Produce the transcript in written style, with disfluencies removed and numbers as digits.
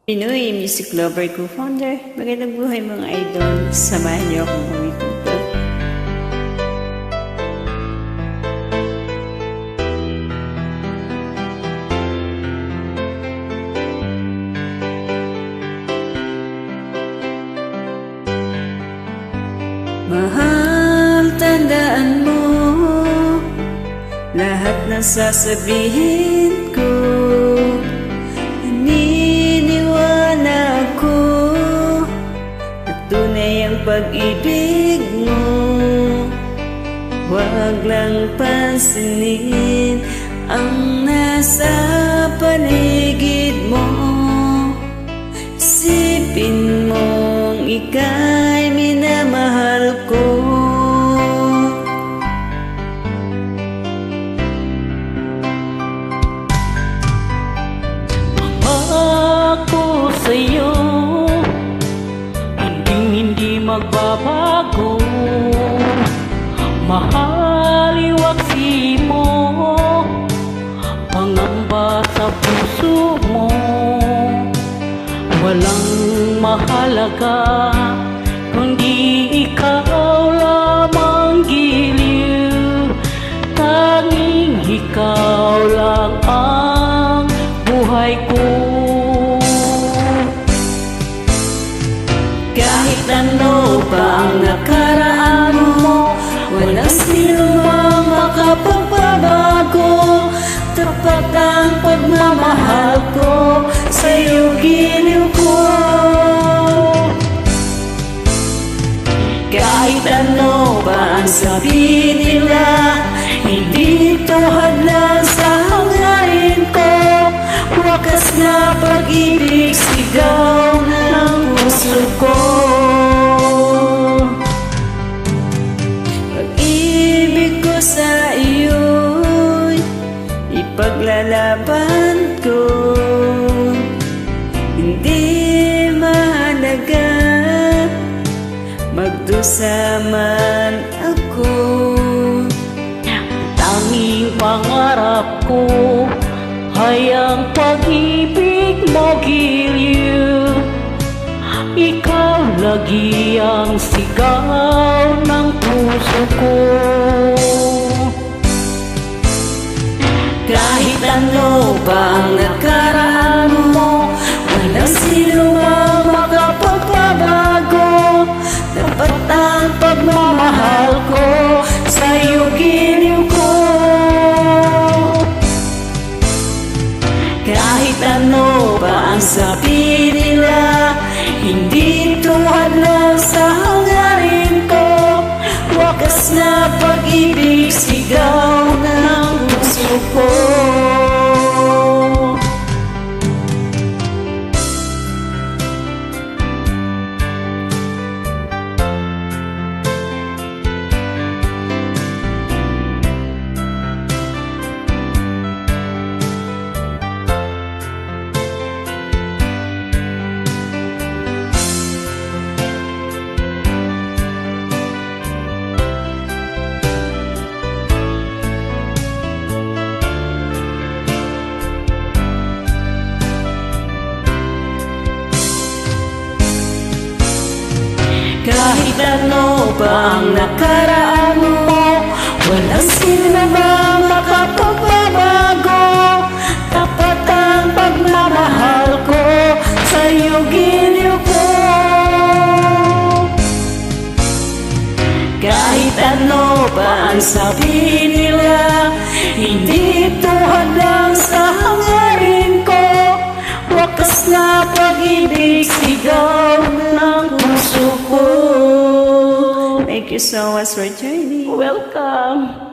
Pinoy Music Lover Co-Founder. Magandang buhay mga idol. Samahan niyo akong kumikuto. Mahal, tandaan mo lahat ng sasabihin ko. Naniniwala ako na tunay ang pag-ibig mo. Huwag lang pansinin ang nasa paligid mo. Isipin mong ika'y minamahal ko. Ako sa'yo, hindi magbabago. Mahal, iwaksi mo, pangamba sa puso mo. Walang mahalaga kundi ikaw lamang giliw. Tanging ikaw lang ang buhay ko. Kahit ano pa ang nakaraan mo, walang sino mang makapagbabago. Tapat ang pagmamahal ko, sa'yo giliw ko. Kahit ano pa ang sabihin nila, hindi ito hadlang sa hangarin ko. Wakas na pag-ibig, sigaw ng puso ko. Pag-ibig ko sa iyo'y ipaglalaban ko. Hindi mahalaga magdusa man ako. Tanging pangarap ko ay ang pag-ibig mo giliw. Ikaw lagi ang sigaw ng puso ko. Kahit ano pa ang nakaraan mo, walang sino mang makapagbabago. Dapat ang pagmamahal ko, sa'yo giliw ko. Kahit ano pa ang sabihin nila, hindi ito hadlang sa hangarin ko. Wakas na pag-ibig, sigaw ng puso ko. Kahit ano pa ang nakaraan mo, walang sino mang makapagbabago. Tapat ang pagmamahal ko, sa'yo giliw ko. Kahit ano pa ang sabihin nila, hindi ito hadlang sa hangarin ko. Wakas na pag-ibig, sigaw ng puso ko. Thank you so much for joining. Welcome.